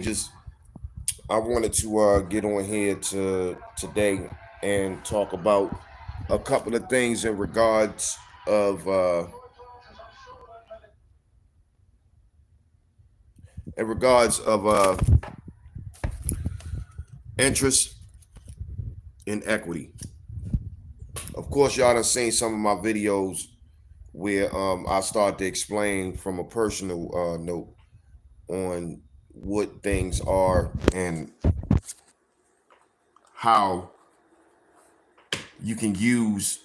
just I wanted to get on here today and talk about a couple of things of in regards of interest in equity. Of course, y'all done seen some of my videos where I start to explain from a personal note on what things are and how you can use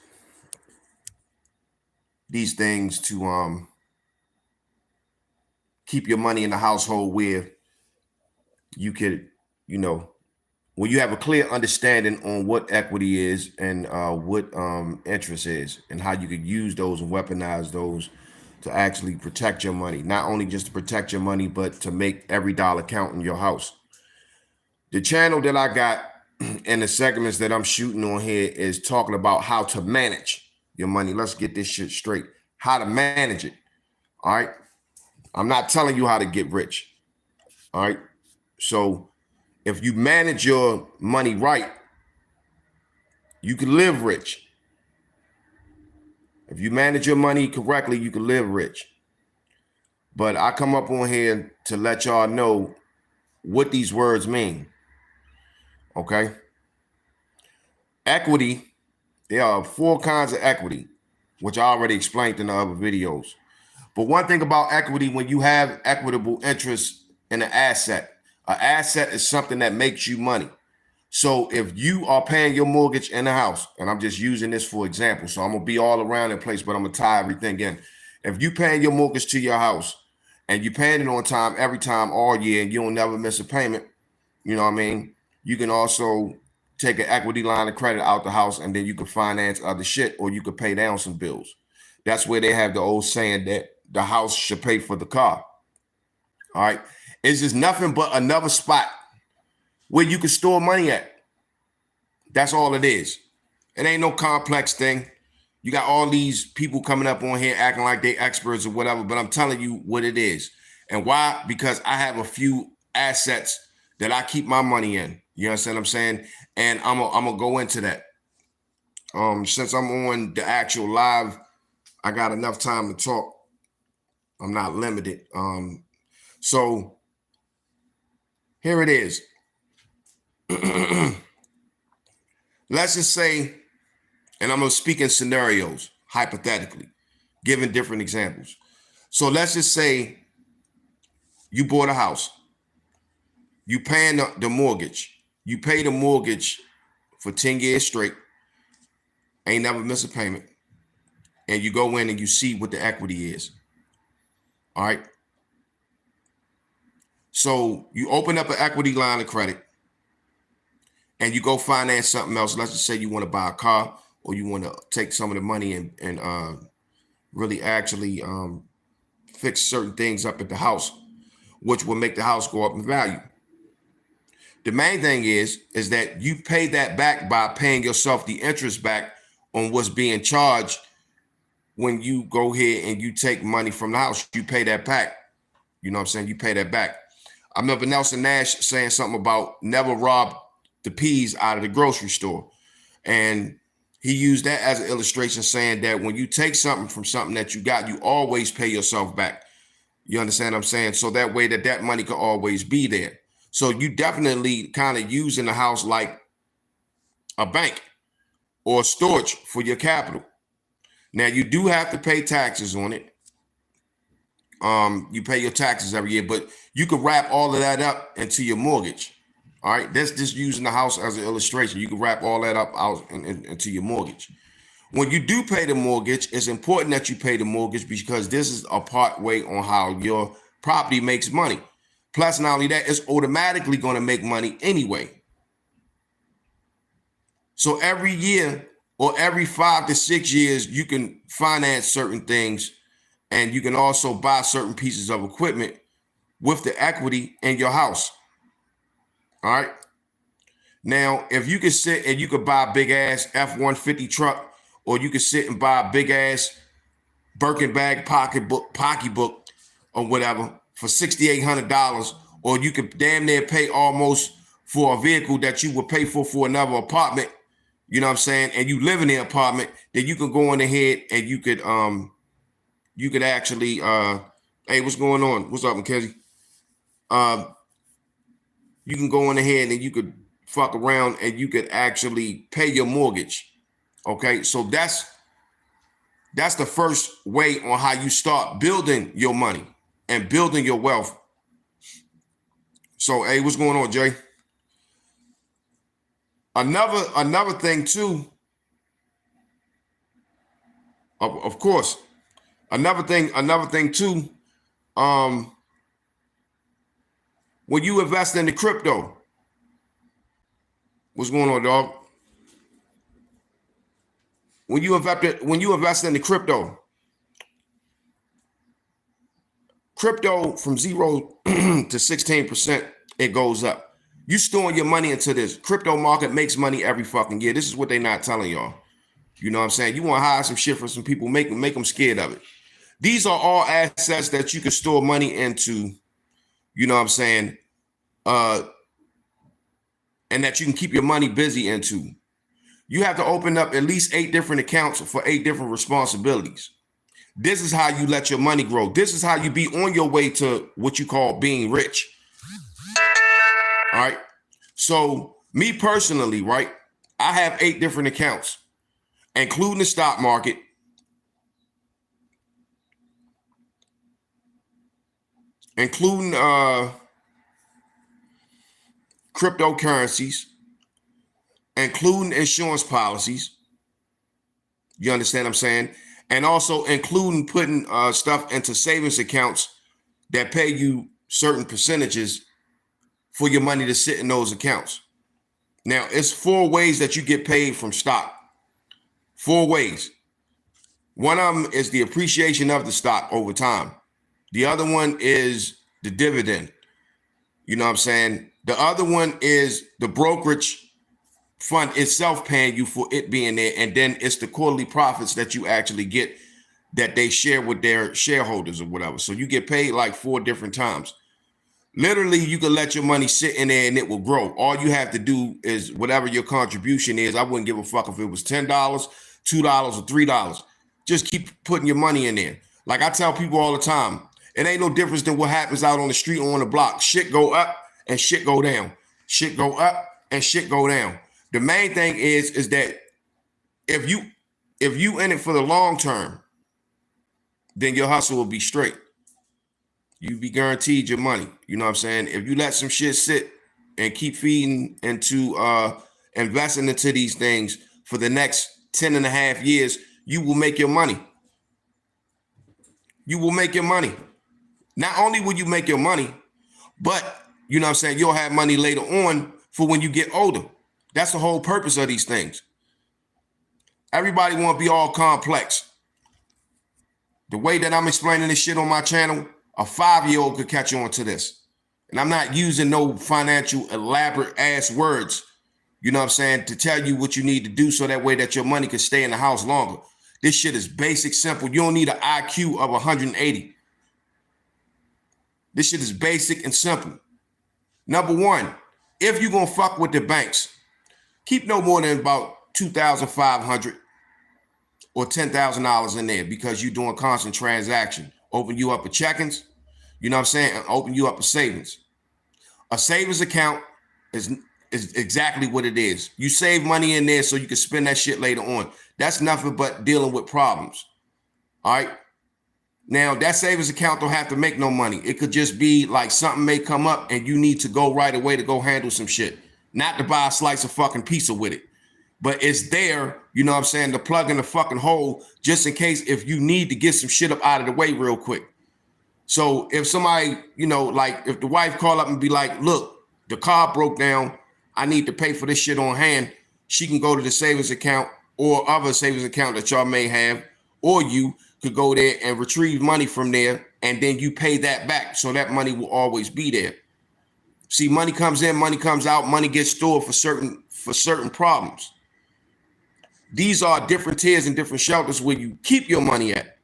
these things to keep your money in the household where you could, you know, when you have a clear understanding on what equity is and what interest is and how you could use those and weaponize those to actually protect your money, not only just to protect your money, but to make every dollar count in your house. The channel that I got and the segments that I'm shooting on here is talking about how to manage your money. Let's get this shit straight. How to manage it. All right. I'm not telling you how to get rich. All right. So if you manage your money right, you can live rich. If you manage your money correctly, you can live rich. But I come up on here to let y'all know what these words mean. Okay. Equity, there are 4 kinds of equity, which I already explained in the other videos. But one thing about equity, when you have equitable interest in an asset is something that makes you money. So if you are paying your mortgage in the house, and I'm just using this for example, so I'm gonna be all around in place, but I'm gonna tie everything in. If you paying your mortgage to your house and you paying it on time every time all year and you don't never miss a payment, you know what I mean? You can also take an equity line of credit out the house and then you can finance other shit or you could pay down some bills. That's where they have the old saying that the house should pay for the car. All right. It's just nothing but another spot where you can store money at. That's all it is. It ain't no complex thing. You got all these people coming up on here acting like they experts or whatever, but I'm telling you what it is. And why? Because I have a few assets that I keep my money in. You understand what I'm saying? And I'm gonna go into that. Since I'm on the actual live, I got enough time to talk. I'm not limited. So here it is. Let's just say, and I'm gonna speak in scenarios, hypothetically, giving different examples. So let's just say you bought a house. You paying the mortgage. You pay the mortgage for 10 years straight. Ain't never miss a payment. And you go in and you see what the equity is. All right. So you open up an equity line of credit and you go finance something else. Let's just say you want to buy a car or you want to take some of the money and really actually fix certain things up at the house, which will make the house go up in value. The main thing is that you pay that back by paying yourself the interest back on what's being charged when you go here and you take money from the house. You pay that back. You know what I'm saying? You pay that back. I remember Nelson Nash saying something about never rob the peas out of the grocery store. And he used that as an illustration saying that when you take something from something that you got, you always pay yourself back. You understand what I'm saying? So that way that money could always be there. So you definitely kind of using the house like a bank or storage for your capital. Now you do have to pay taxes on it. You pay your taxes every year, but you could wrap all of that up into your mortgage. All right, that's just using the house as an illustration. You can wrap all that up out into your mortgage. When you do pay the mortgage, it's important that you pay the mortgage because this is a part way on how your property makes money. Plus, not only that, it's automatically going to make money anyway. So every year or every 5 to 6 years, you can finance certain things and you can also buy certain pieces of equipment with the equity in your house. All right. Now, if you could sit and you could buy a big ass F-150 truck, or you could sit and buy a big ass Birkin bag pocketbook or whatever for $6,800 or you could damn near pay almost for a vehicle that you would pay for another apartment, you know what I'm saying, and you live in the apartment, then you can go on ahead and you could actually hey, what's going on? What's up, Mackenzie? You can go on ahead and you could fuck around and you could actually pay your mortgage. Okay, so that's the first way on how you start building your money and building your wealth. So, hey, what's going on, Jay? Another thing too, of course, another thing too, when you invest in the crypto, what's going on, dog? When you invest in the crypto from 0 to 16%, it goes up. You storing your money into this crypto market makes money every fucking year. This is what they're not telling y'all. You know what I'm saying? You want to hire some shit for some people, make them scared of it. These are all assets that you can store money into, you know what I'm saying? And that you can keep your money busy into. You have to open up at least 8 different accounts for 8 different responsibilities. This is how you let your money grow. This is how you be on your way to what you call being rich. All right. So me personally, right, I have 8 different accounts, including the stock market, including cryptocurrencies, including insurance policies. You understand what I'm saying? And also including putting stuff into savings accounts that pay you certain percentages for your money to sit in those accounts. Now, it's 4 ways that you get paid from stock. 4 ways. One of them is the appreciation of the stock over time. The other one is the dividend. You know what I'm saying? The other one is the brokerage fund itself paying you for it being there. And then it's the quarterly profits that you actually get that they share with their shareholders or whatever. So you get paid like 4 different times. Literally, you can let your money sit in there and it will grow. All you have to do is whatever your contribution is. I wouldn't give a fuck if it was $10, $2, or $3. Just keep putting your money in there. Like I tell people all the time, it ain't no difference than what happens out on the street or on the block. Shit go up and shit go down. Shit go up and shit go down. The main thing is that if you in it for the long term, then your hustle will be straight. You be guaranteed your money. You know what I'm saying? If you let some shit sit and keep feeding into investing into these things for the next 10 and a half years, you will make your money. You will make your money. Not only will you make your money, but you know what I'm saying, you'll have money later on for when you get older. That's the whole purpose of these things. Everybody want to be all complex. The way that I'm explaining this shit on my channel, a 5-year-old could catch on to this. And I'm not using no financial elaborate ass words, you know what I'm saying, to tell you what you need to do so that way that your money can stay in the house longer. This shit is basic, simple. You don't need an IQ of 180. This shit is basic and simple. Number 1, if you're going to fuck with the banks, keep no more than about $2,500 or $10,000 in there because you're doing constant transaction. Open you up a checkings, you know what I'm saying, and open you up a savings. A savings account is exactly what it is. You save money in there so you can spend that shit later on. That's nothing but dealing with problems. All right. Now, that savings account don't have to make no money. It could just be like something may come up and you need to go right away to go handle some shit. Not to buy a slice of fucking pizza with it. But it's there, you know what I'm saying, to plug in the fucking hole just in case if you need to get some shit up out of the way real quick. So if somebody, you know, like if the wife call up and be like, look, the car broke down, I need to pay for this shit on hand, she can go to the savings account or other savings account that y'all may have, or you could go there and retrieve money from there and then you pay that back. So that money will always be there. See, money comes in, money comes out, money gets stored for certain problems. These are different tiers and different shelters where you keep your money at.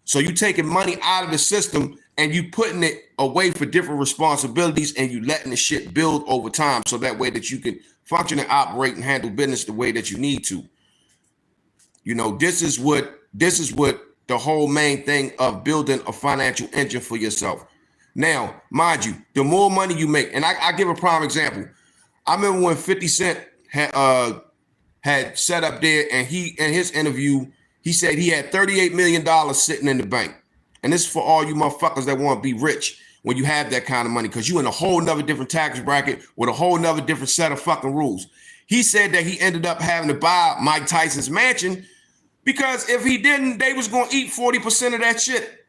So you taking money out of the system and you putting it away for different responsibilities, and you letting the shit build over time, so that way that you can function and operate and handle business the way that you need to. You know, this is what the whole main thing of building a financial engine for yourself. Now, mind you, the more money you make, and I give a prime example. I remember when 50 Cent had set up there, and he, in his interview, he said he had $38 million sitting in the bank. And this is for all you motherfuckers that want to be rich when you have that kind of money, because you in a whole nother different tax bracket with a whole nother different set of fucking rules. He said that he ended up having to buy Mike Tyson's mansion because if he didn't, they was going to eat 40% of that shit.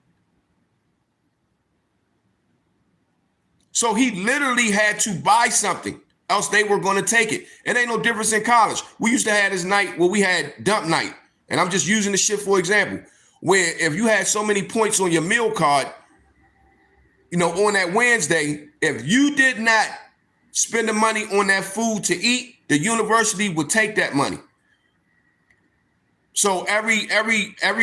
So he literally had to buy something, else they were going to take it. It ain't no difference in college. We used to have this night where we had dump night. And I'm just using this shit for example, where if you had so many points on your meal card, you know, on that Wednesday, if you did not spend the money on that food to eat, the university would take that money. So every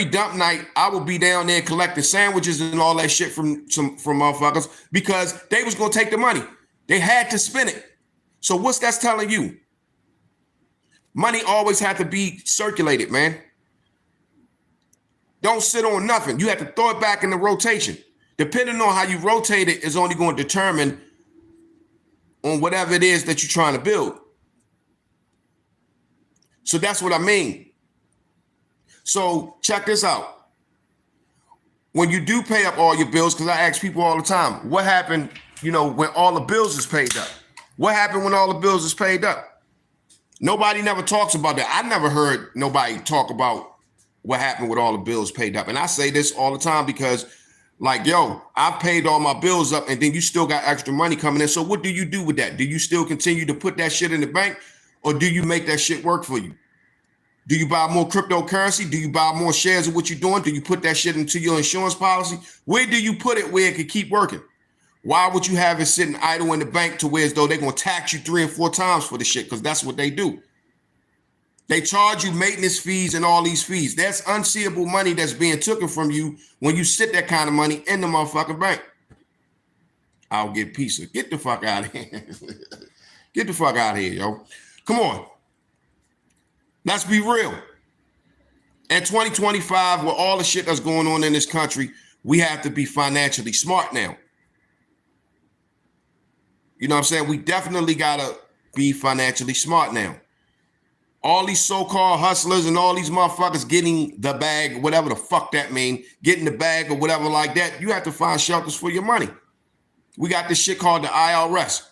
dump night, I would be down there collecting sandwiches and all that shit from motherfuckers because they was gonna take the money. They had to spend it. So what's that's telling you? Money always had to be circulated, man. Don't sit on nothing. You have to throw it back in the rotation. Depending on how you rotate it is only going to determine on whatever it is that you're trying to build. So that's what I mean. So check this out. When you do pay up all your bills, because I ask people all the time, what happened, you know, when all the bills is paid up? What happened when all the bills is paid up? Nobody never talks about that. I never heard nobody talk about what happened with all the bills paid up. And I say this all the time because, like, yo, I've paid all my bills up and then you still got extra money coming in. So what do you do with that? Do you still continue to put that shit in the bank, or do you make that shit work for you? Do you buy more cryptocurrency? Do you buy more shares of what you're doing? Do you put that shit into your insurance policy? Where do you put it where it could keep working? Why would you have it sitting idle in the bank to where as though they're going to tax you 3 and 4 times for the shit? Because that's what they do. They charge you maintenance fees and all these fees. That's unseeable money that's being taken from you when you sit that kind of money in the motherfucking bank. I'll get pizza. Get the fuck out of here. Get the fuck out of here, yo. Come on. Let's be real. In 2025, with all the shit that's going on in this country, we have to be financially smart now. You know what I'm saying? We definitely got to be financially smart now. All these so-called hustlers and all these motherfuckers getting the bag, whatever the fuck that mean, getting the bag or whatever like that, you have to find shelters for your money. We got this shit called the IRS.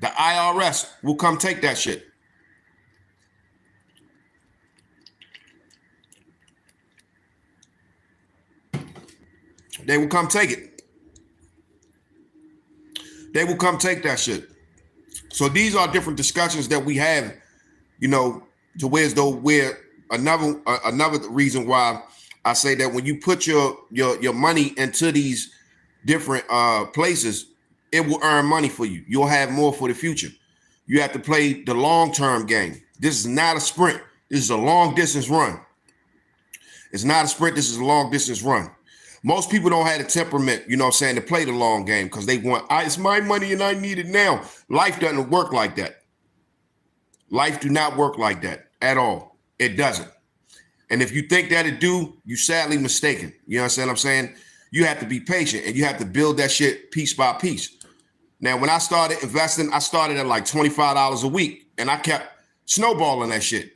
The IRS will come take that shit. They will come take it. They will come take that shit. So these are different discussions that we have, you know, to where as though we're another reason why I say that when you put your money into these different places, it will earn money for you. You'll have more for the future. You have to play the long-term game. This is not a sprint. This is a long distance run. It's not a sprint. This is a long distance run. Most people don't have the temperament, you know what I'm saying, to play the long game because they want, it's my money and I need it now. Life doesn't work like that. Life do not work like that at all. It doesn't. And if you think that it do, you sadly mistaken. You know what I'm saying? You have to be patient and you have to build that shit piece by piece. Now, when I started investing, I started at like $25 a week and I kept snowballing that shit.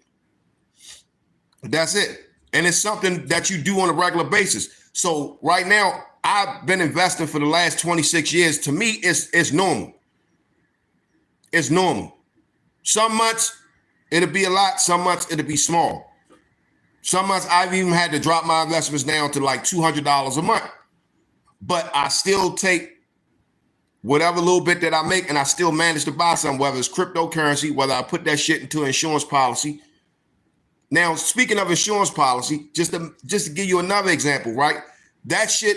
That's it. And it's something that you do on a regular basis. So right now, I've been investing for the last 26 years. To me, it's normal. It's normal. Some months, it'll be a lot. Some months, it'll be small. Some months, I've even had to drop my investments down to like $200 a month. But I still take whatever little bit that I make, and I still manage to buy something, whether it's cryptocurrency, whether I put that shit into an insurance policy. Now, speaking of insurance policy, just to give you another example, right? That shit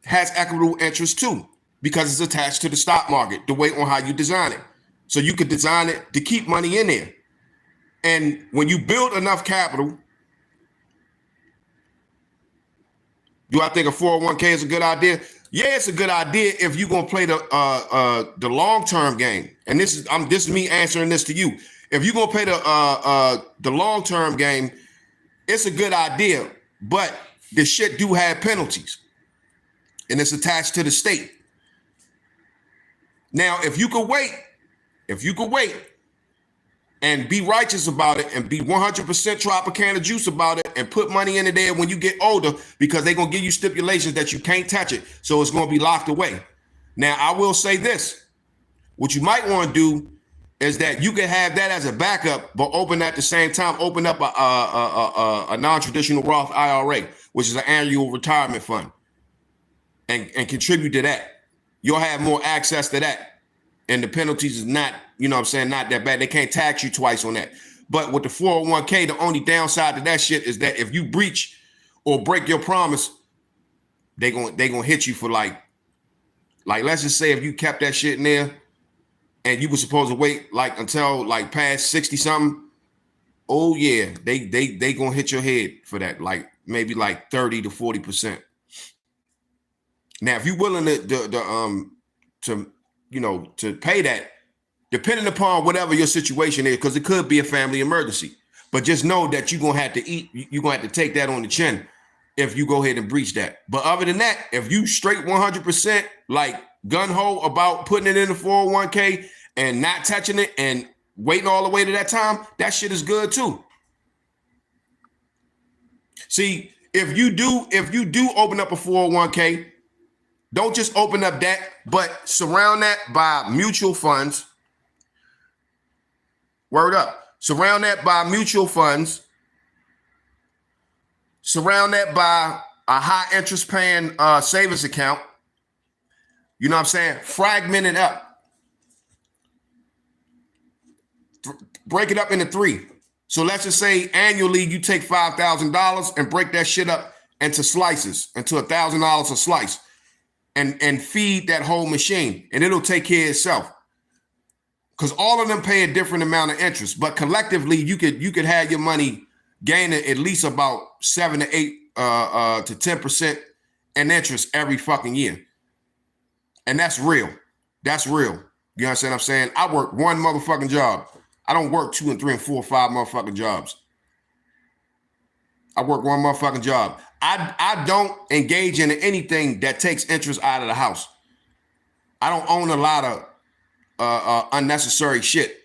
has equitable interest too, because it's attached to the stock market, the way on how you design it. So you could design it to keep money in there. And when you build enough capital, Do I think a 401k is a good idea? Yeah, it's a good idea if you're gonna play the long-term game. And this is me answering this to you. If you're gonna play the long-term game, it's a good idea. But the shit do have penalties, and it's attached to the state. Now, if you could wait and be righteous about it and be 100% Tropicana juice about it and put money into there when you get older, because they're going to give you stipulations that you can't touch it. So it's going to be locked away. Now, I will say this. What you might want to do is that you can have that as a backup, but open up a non-traditional Roth IRA, which is an annual retirement fund, and contribute to that. You'll have more access to that. And the penalties is not, not that bad. They can't tax you twice on that. But with the 401k, the only downside to that shit is that if you breach or break your promise, they gonna hit you for like let's just say if you kept that shit in there and you were supposed to wait until past 60 something. Oh yeah, they gonna hit your head for that, maybe 30 to 40%. Now, if you're willing to pay that, depending upon whatever your situation is, because it could be a family emergency. But just know that you're gonna have to take that on the chin if you go ahead and breach that. But other than that, if you straight 100% gun-ho about putting it in the 401k and not touching it and waiting all the way to that time, that shit is good too. See, if you do open up a 401k, don't just open up that, but surround that by mutual funds. Word up. Surround that by mutual funds. Surround that by a high interest paying savings account. You know what I'm saying? Fragment it up. Break it up into 3. So let's just say annually you take $5,000 and break that shit up into slices, into $1,000 a slice. And feed that whole machine, and it'll take care of itself. Because all of them pay a different amount of interest, but collectively you could have your money gaining at least about 7 to 8 to 10% in interest every fucking year, and that's real. That's real. You understand what I'm saying? I work one motherfucking job. I don't work 2 and 3 and 4 or 5 motherfucking jobs. I work one motherfucking job. I don't engage in anything that takes interest out of the house. I don't own a lot of unnecessary shit.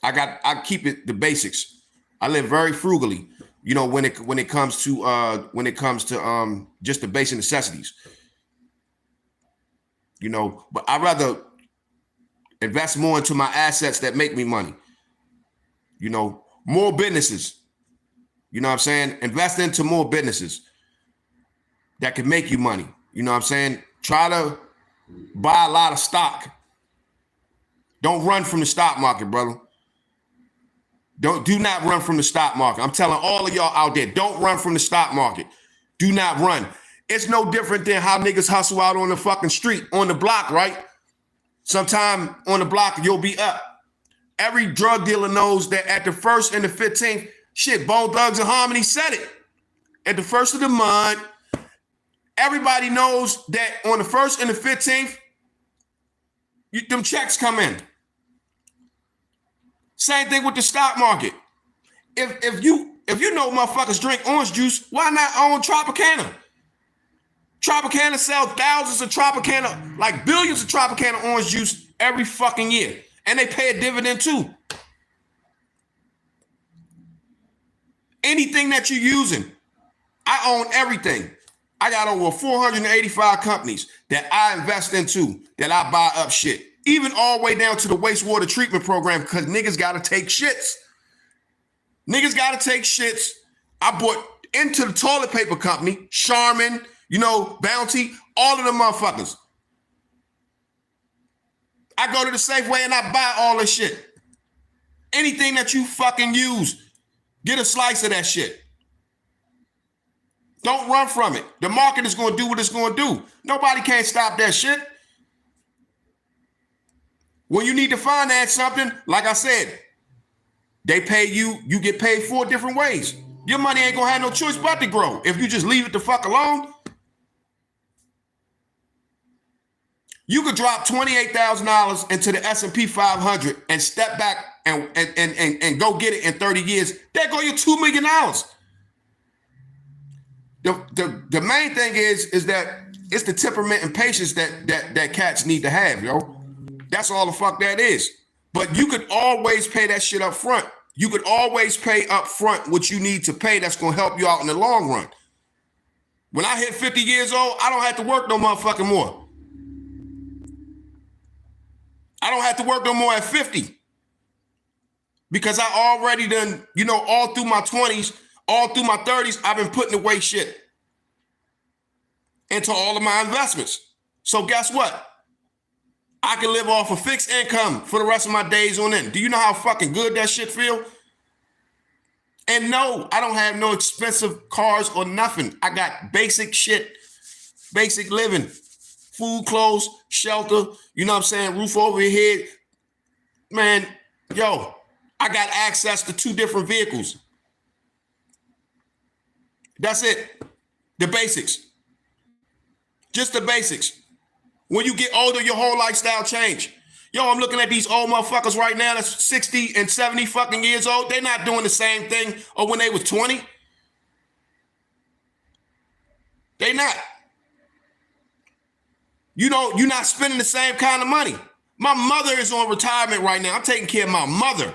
I keep it the basics. I live very frugally, when it comes to just the basic necessities. But I'd rather invest more into my assets that make me money. More businesses. You know what I'm saying? Invest into more businesses that can make you money. You know what I'm saying? Try to buy a lot of stock. Don't run from the stock market, brother. Do not run from the stock market. I'm telling all of y'all out there, don't run from the stock market. Do not run. It's no different than how niggas hustle out on the fucking street, on the block, right? Sometime on the block, you'll be up. Every drug dealer knows that at the 1st and the 15th, shit, Bone Thugs and Harmony said it. At the 1st of the month, everybody knows that on the 1st and the 15th, them checks come in. Same thing with the stock market. If you know motherfuckers drink orange juice, why not own Tropicana? Tropicana sell thousands of Tropicana, billions of Tropicana orange juice every fucking year. And they pay a dividend too. Anything that you're using, I own everything. I got over 485 companies that I invest into, that I buy up shit. Even all the way down to the wastewater treatment program, because niggas got to take shits. Niggas got to take shits. I bought into the toilet paper company, Charmin, Bounty, all of them motherfuckers. I go to the Safeway and I buy all this shit. Anything that you fucking use, get a slice of that shit. Don't run from it. The market is going to do what it's going to do. Nobody can stop that shit. When you need to finance something, like I said, they pay you, you get paid 4 different ways. Your money ain't gonna have no choice but to grow if you just leave it the fuck alone. You could drop $28,000 into the S&P 500 and step back and go get it in 30 years. There go your $2 million. The main thing is that it's the temperament and patience that cats need to have, yo. That's all the fuck that is. But you could always pay that shit up front. You could always pay up front what you need to pay that's going to help you out in the long run. When I hit 50 years old, I don't have to work no motherfucking more. I don't have to work no more at 50 because I already done, all through my 20s, all through my 30s, I've been putting away shit into all of my investments. So guess what? I can live off a fixed income for the rest of my days on end. Do you know how fucking good that shit feel? And no, I don't have no expensive cars or nothing. I got basic shit, basic living. Food, clothes, shelter, you know what I'm saying? Roof over your head. Man, yo, I got access to 2 different vehicles. That's it. The basics. Just the basics. When you get older, your whole lifestyle change. Yo, I'm looking at these old motherfuckers right now that's 60 and 70 fucking years old. They're not doing the same thing or when they was 20. They not. You're not spending the same kind of money. My mother is on retirement right now. I'm taking care of my mother,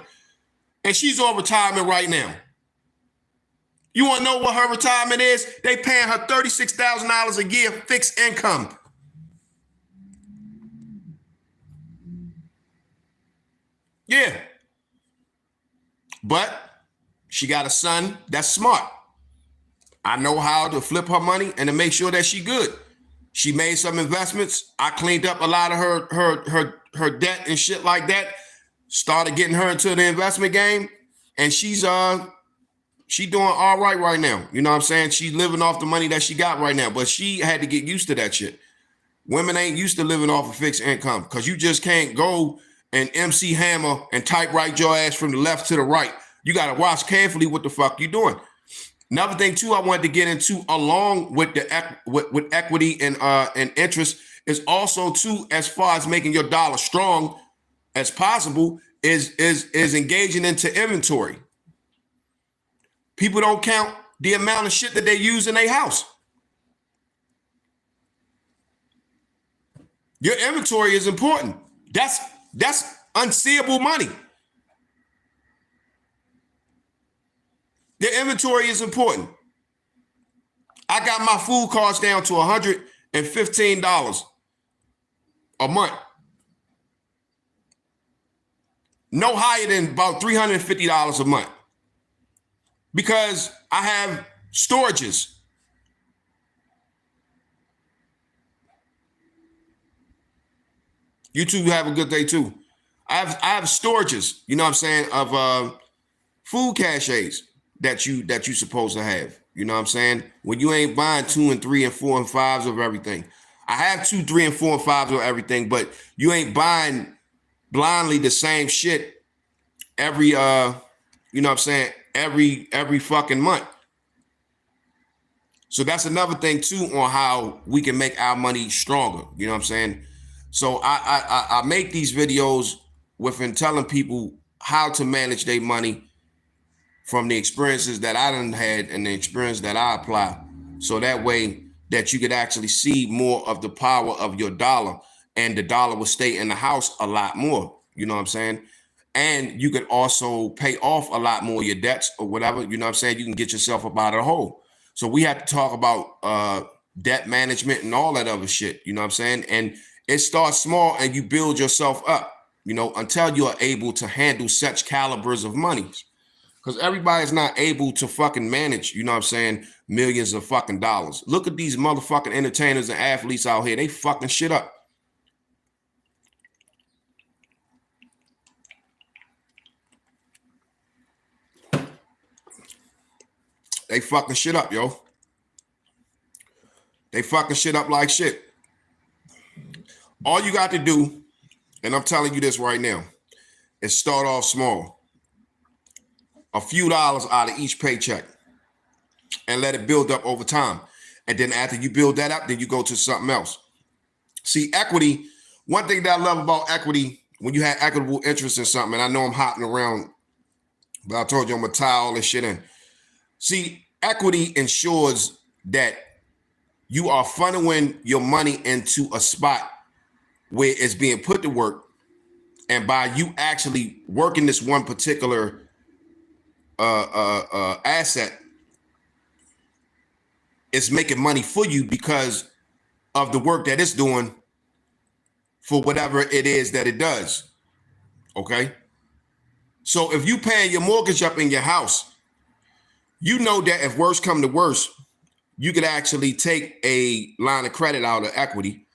and she's on retirement right now. You want to know what her retirement is? They paying her $36,000 a year fixed income. Yeah. But she got a son that's smart. I know how to flip her money and to make sure that she good. She made some investments. I cleaned up a lot of her debt and shit like that. Started getting her into the investment game, and she doing all right now. You know what I'm saying? She's living off the money that she got right now, but she had to get used to that shit. Women ain't used to living off a fixed income because you just can't go and MC Hammer and typewrite your ass from the left to the right. You got to watch carefully what the fuck you doing. Another thing too, I wanted to get into along with with equity and interest is also too, as far as making your dollar strong as possible, is engaging into inventory. People don't count the amount of shit that they use in their house. Your inventory is important. That's unseeable money. Your inventory is important. I got my food costs down to $115 a month. No higher than about $350 a month. Because I have storages. You two have a good day too. I have storages, you know what I'm saying, of food caches that you supposed to have. You know what I'm saying? When you ain't buying 2 and 3 and 4 and 5s of everything. I have 2, 3 and 4 and 5s of everything, but you ain't buying blindly the same shit every you know what I'm saying, every fucking month. So that's another thing too on how we can make our money stronger. You know what I'm saying? So I make these videos within telling people how to manage their money from the experiences that I done had and the experience that I apply. So that way that you could actually see more of the power of your dollar, and the dollar will stay in the house a lot more. You know what I'm saying? And you could also pay off a lot more of your debts or whatever. You know what I'm saying? You can get yourself up out of the hole. So we have to talk about debt management and all that other shit. You know what I'm saying? And it starts small and you build yourself up, you know, until you are able to handle such calibers of money. Because everybody's not able to fucking manage, you know what I'm saying, millions of fucking dollars. Look at these motherfucking entertainers and athletes out here. They fucking shit up. They fucking shit up, yo. They fucking shit up like shit. All you got to do, and I'm telling you this right now, is start off small. A few dollars out of each paycheck. and let it build up over time. And then after you build that up, then you go to something else. See, equity, one thing that I love about equity, when you have equitable interest in something, and I know I'm hopping around, but I told you I'm going to tie all this shit in. See, equity ensures that you are funneling your money into a spot where it's being put to work. And by you actually working this one particular asset, it's making money for you because of the work that it's doing for whatever it is that it does. Okay. So if you paying your mortgage up in your house, you know that if worse come to worse, you could actually take a line of credit out of equity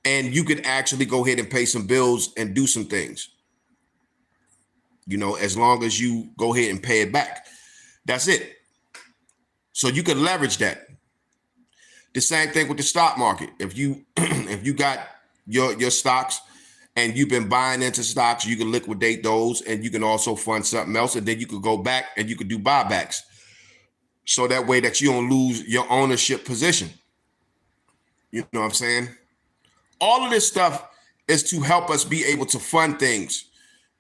and you could actually go ahead and pay some bills and do some things, you know, as long as you go ahead and pay it back. That's it. So you could leverage that. The same thing with the stock market. If you if you got your stocks and you've been buying into stocks, you can liquidate those and you can also fund something else. And then you could go back and you could do buybacks. So that way that you don't lose your ownership position. You know what I'm saying? All of this stuff is to help us be able to fund things.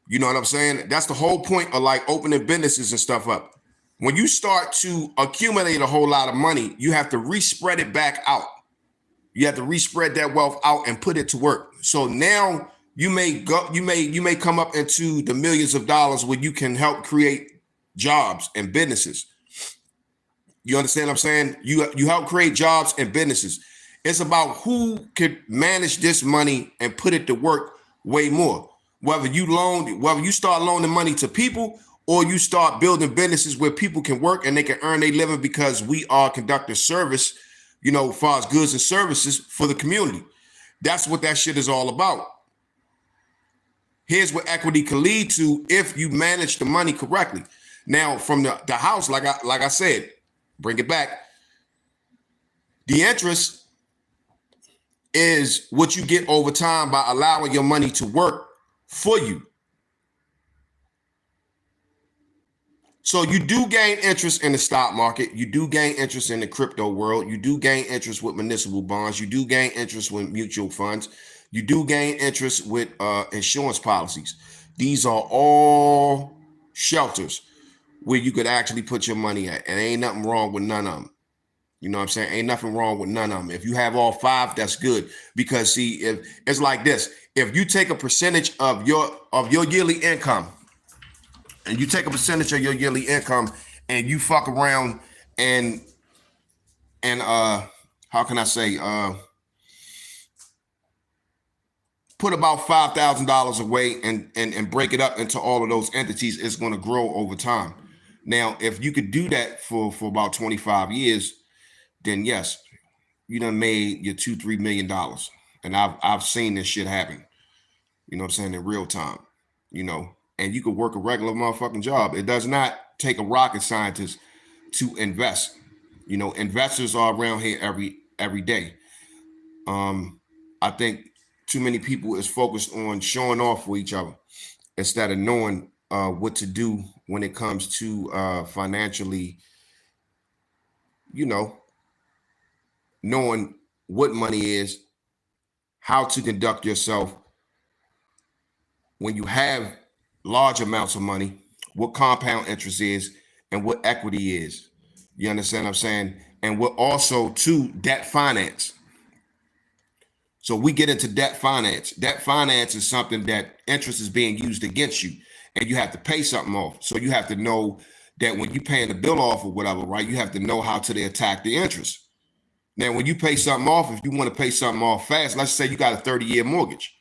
You know what I'm saying? That's the whole point of like opening businesses and stuff up. When you start to accumulate a whole lot of money, you have to respread it back out. You have to respread that wealth out and put it to work. So now you may come up into the millions of dollars where you can help create jobs and businesses. You understand what I'm saying? You help create jobs and businesses. It's about who could manage this money and put it to work way more. Whether you start loaning money to people or you start building businesses where people can work and they can earn their living because we are conducting service, you know, as far as goods and services for the community. That's what that shit is all about. Here's what equity can lead to if you manage the money correctly. Now, from the house, like I said, bring it back. The interest is what you get over time by allowing your money to work for you. So you do gain interest in the stock market. You do gain interest in the crypto world. You do gain interest with municipal bonds. You do gain interest with mutual funds. You do gain interest with insurance policies. These are all shelters where you could actually put your money at. And ain't nothing wrong with none of them. You know what I'm saying? Ain't nothing wrong with none of them. If you have all five, that's good. Because see, if it's like this, if you take a percentage of your yearly income, and you take a percentage of your yearly income and you fuck around and how can I say, put about $5,000 away and break it up into all of those entities, it's going to grow over time. Now, if you could do that for about 25 years, then yes, you done made your $2-3 million. And I've seen this shit happen, you know what I'm saying, in real time, you know. And you could work a regular motherfucking job. It does not take a rocket scientist to invest. You know, investors are around here every day. I think too many people is focused on showing off for each other instead of knowing what to do when it comes to financially, you know, knowing what money is, how to conduct yourself when you have large amounts of money, what compound interest is, and what equity is. You understand what I'm saying? And what also to debt finance. So we get into debt finance. Debt finance is something that interest is being used against you and you have to pay something off. So you have to know that when you're paying the bill off or whatever, right, you have to know how to attack the interest. Now, when you pay something off, if you want to pay something off fast, let's say you got a 30-year mortgage.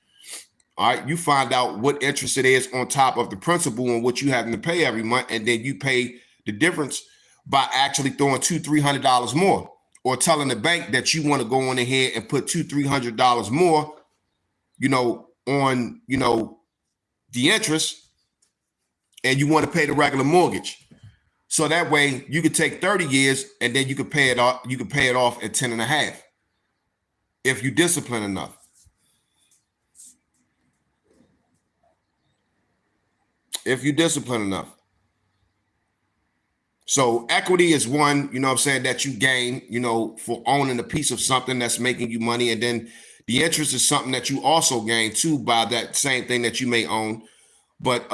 All right, you find out what interest it is on top of the principal and what you having to pay every month, and then you pay the difference by actually throwing $200-300 more, or telling the bank that you want to go on ahead and put $200-300 more, you know, on, you know, the interest, and you want to pay the regular mortgage. So that way you could take 30 years and then you could pay it off. You could pay it off at 10 and a half if you discipline enough. If you discipline enough. So equity is one, you know what I'm saying, that you gain, you know, for owning a piece of something that's making you money. And then the interest is something that you also gain too by that same thing that you may own. But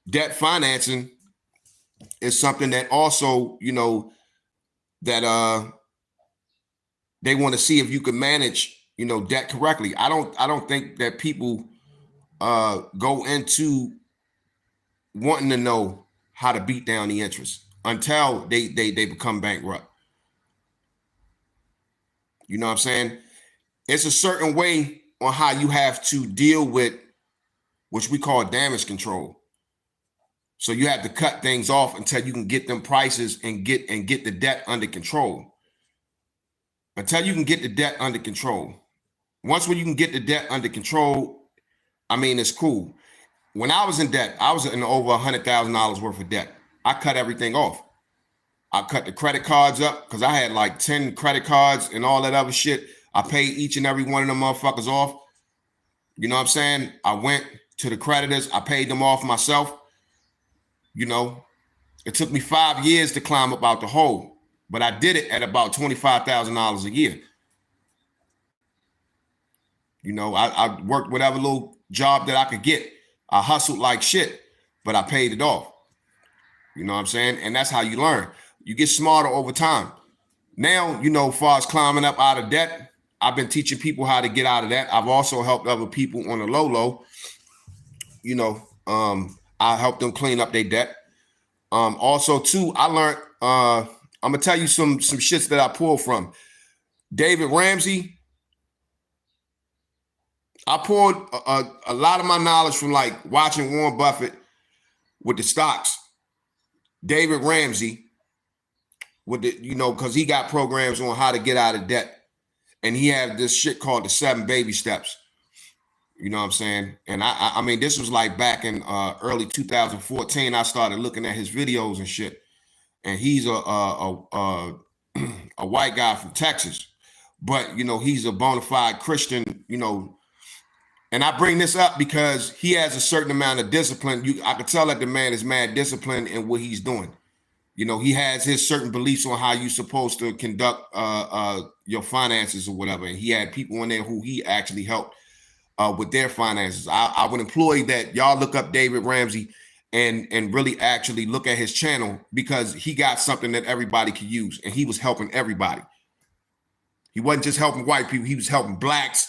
debt financing is something that also, you know, that they want to see if you can manage, you know, debt correctly. I don't think that people go into wanting to know how to beat down the interest until they become bankrupt. You know what I'm saying? It's a certain way on how you have to deal with, which we call damage control. So you have to cut things off until you can get them prices and get the debt under control. Until you can get the debt under control. Once when you can get the debt under control, I mean, it's cool. When I was in debt, I was in over $100,000 worth of debt. I cut everything off. I cut the credit cards up because I had like 10 credit cards and all that other shit. I paid each and every one of them motherfuckers off. You know what I'm saying? I went to the creditors. I paid them off myself. You know, it took me 5 years to climb up out the hole, but I did it at about $25,000 a year. You know, I worked whatever little job that I could get. I hustled like shit, but I paid it off. You know what I'm saying? And that's how you learn. You get smarter over time. Now, you know, as far as climbing up out of debt, I've been teaching people how to get out of that. I've also helped other people on the low. You know, I helped them clean up their debt. Also, too, I learned, I'm going to tell you some shits that I pulled from. David Ramsey. I pulled a lot of my knowledge from like watching Warren Buffett with the stocks. David Ramsey with the, you know, because he got programs on how to get out of debt. And he had this shit called the 7 baby steps. You know what I'm saying? And I mean, this was like back in early 2014. I started looking at his videos and shit. And he's a white guy from Texas, but you know, he's a bona fide Christian, you know. And I bring this up because he has a certain amount of discipline. I could tell that the man is mad disciplined in what he's doing. You know, he has his certain beliefs on how you're supposed to conduct your finances or whatever. And he had people in there who he actually helped with their finances. I would employ that y'all look up David Ramsey and really actually look at his channel, because he got something that everybody could use, and he was helping everybody. He wasn't just helping white people. He was helping blacks,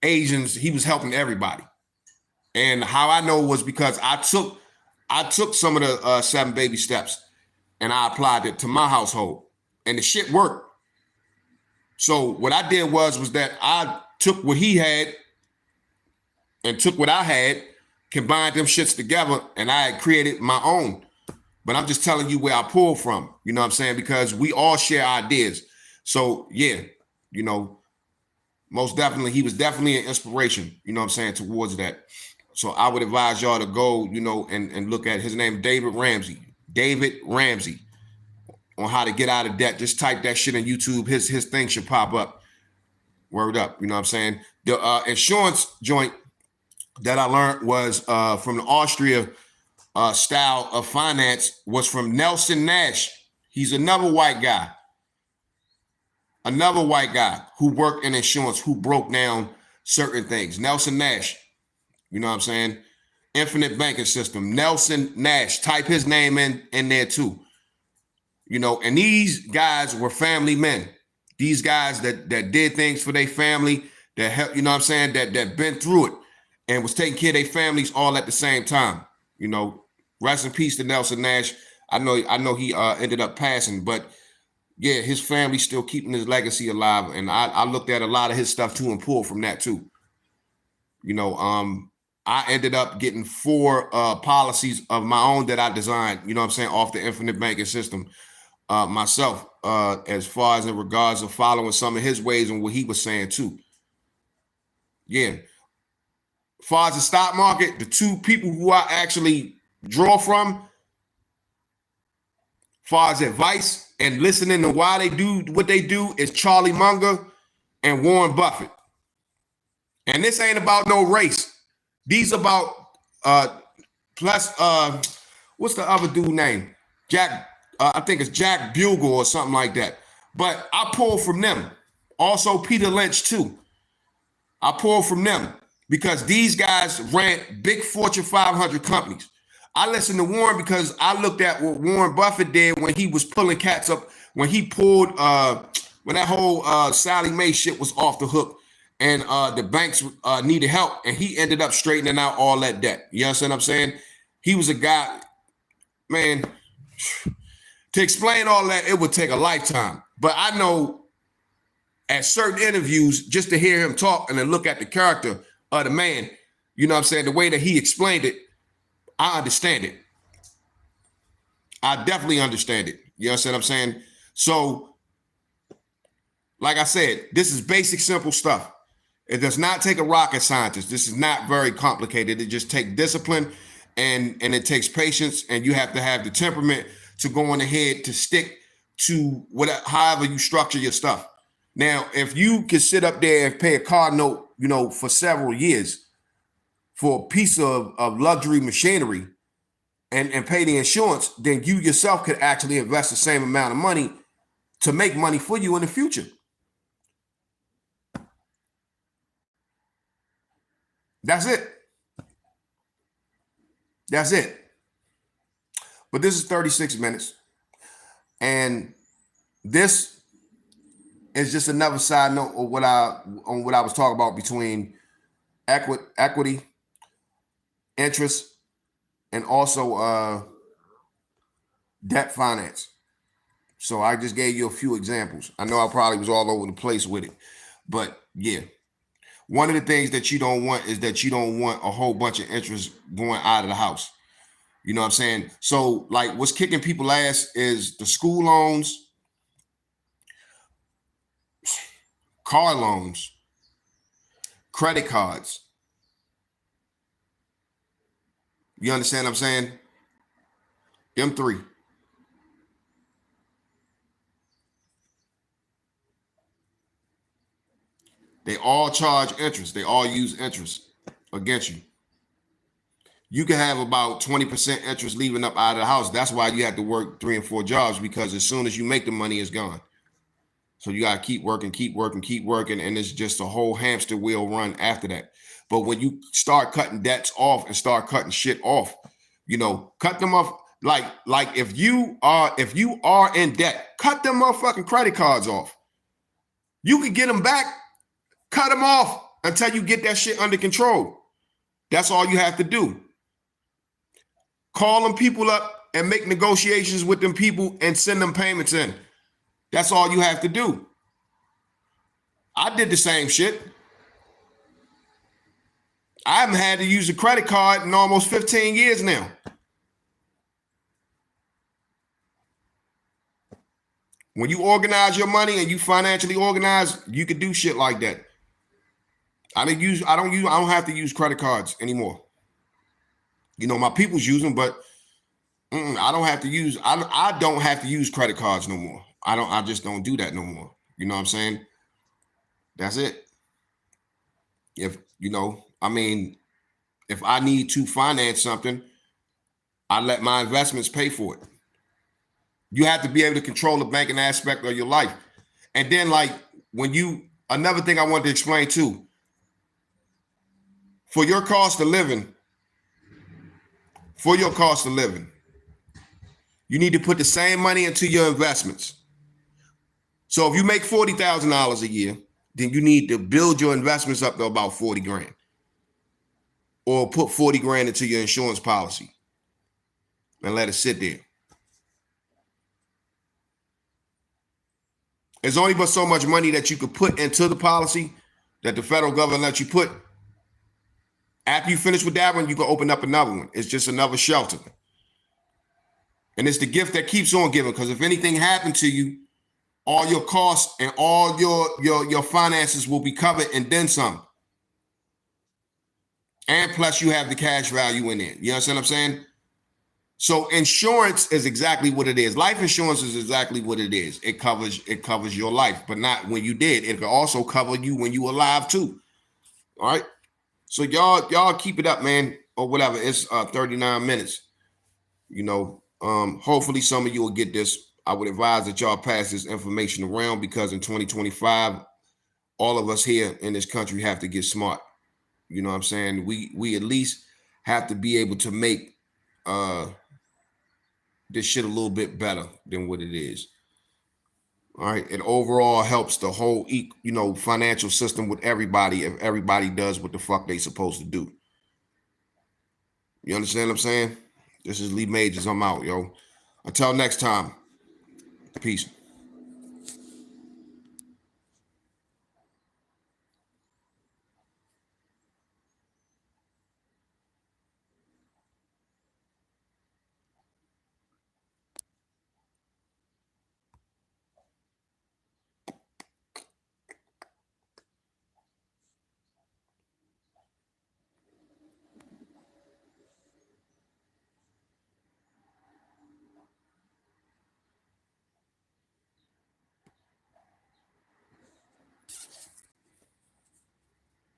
Asians. He was helping everybody. And how I know was because I took some of the 7 baby steps and I applied it to my household, and the shit worked. So what I did was that I took what he had and took what I had, combined them shits together, and I had created my own. But I'm just telling you where I pulled from, you know what I'm saying? Because we all share ideas. So yeah, you know, most definitely, he was definitely an inspiration, you know what I'm saying, towards that. So I would advise y'all to go, you know, and look at his name, David Ramsey. David Ramsey, on how to get out of debt. Just type that shit in YouTube. His thing should pop up. Word up, you know what I'm saying? The insurance joint that I learned was from the Austria style of finance, was from Nelson Nash. He's another white guy who worked in insurance, who broke down certain things. Nelson Nash, you know what I'm saying? Infinite banking system. Nelson Nash. Type his name in there too. You know, and these guys were family men. These guys that did things for their family, that helped, you know what I'm saying, that been through it and was taking care of their families all at the same time. You know, rest in peace to Nelson Nash. I know he ended up passing, but yeah, his family's still keeping his legacy alive. And I looked at a lot of his stuff too and pulled from that too. You know, I ended up getting 4 policies of my own that I designed, you know what I'm saying, off the infinite banking system myself, as far as in regards of following some of his ways and what he was saying too. Yeah. As far as the stock market, the 2 people who I actually draw from, as far as advice and listening to why they do what they do, is Charlie Munger and Warren Buffett. And this ain't about no race. These about plus what's the other dude name? I think it's Jack Bugle or something like that. But I pulled from them. Also Peter Lynch too. I pulled from them because these guys ran big Fortune 500 companies. I listened to Warren because I looked at what Warren Buffett did when he was pulling cats up, when he pulled, when that whole Sally Mae shit was off the hook and the banks needed help, and he ended up straightening out all that debt. You understand what I'm saying? He was a guy, man, to explain all that, it would take a lifetime. But I know at certain interviews, just to hear him talk and then look at the character of the man, you know what I'm saying, the way that he explained it, I understand it. I definitely understand it. You understand what I'm saying? So, like I said, this is basic, simple stuff. It does not take a rocket scientist. This is not very complicated. It just takes discipline and it takes patience, and you have to have the temperament to go on ahead to stick to whatever, however you structure your stuff. Now, if you can sit up there and pay a car note, you know, for several years for a piece of luxury machinery and pay the insurance, then you yourself could actually invest the same amount of money to make money for you in the future. That's it. That's it. But this is 36 minutes. And this is just another side note of what I was talking about between equity, interest, and also debt finance. So I just gave you a few examples. I know I probably was all over the place with it, but yeah. One of the things that you don't want is that you don't want a whole bunch of interest going out of the house. You know what I'm saying? So like what's kicking people ass is the school loans, car loans, credit cards. You understand what I'm saying? Them three. They all charge interest. They all use interest against you. You can have about 20% interest leaving up out of the house. That's why you have to work 3 and 4 jobs, because as soon as you make the money, it's gone. So you got to keep working, and it's just a whole hamster wheel run after that. But when you start cutting debts off and start cutting shit off, you know, cut them off. Like if you are in debt, cut them motherfucking credit cards off. You can get them back, cut them off until you get that shit under control. That's all you have to do. Call them people up and make negotiations with them people and send them payments in. That's all you have to do. I did the same shit. I haven't had to use a credit card in almost 15 years now. When you organize your money and you financially organize, you can do shit like that. I don't have to use credit cards anymore. You know, my people's use them, but I don't have to use credit cards no more. I just don't do that no more. You know what I'm saying? That's it. If I need to finance something, I let my investments pay for it. You have to be able to control the banking aspect of your life. And then another thing I wanted to explain too, for your cost of living, you need to put the same money into your investments. So if you make $40,000 a year, then you need to build your investments up to about 40 grand. Or put 40 grand into your insurance policy and let it sit there. There's only but so much money that you could put into the policy that the federal government lets you put. After you finish with that one, you can open up another one. It's just another shelter. And it's the gift that keeps on giving, because if anything happened to you, all your costs and all your finances will be covered and then some. And plus you have the cash value in there. You understand what I'm saying? So insurance is exactly what it is. Life insurance is exactly what it is. It covers your life, but not when you dead. It can also cover you when you alive too. All right. So y'all keep it up, man, or whatever. It's 39 minutes. You know, Hopefully some of you will get this. I would advise that y'all pass this information around, because in 2025, all of us here in this country have to get smart. You know what I'm saying? We at least have to be able to make this shit a little bit better than what it is. All right. It overall helps the whole financial system with everybody if everybody does what the fuck they supposed to do. You understand what I'm saying? This is Lee Majors. I'm out, yo. Until next time. Peace.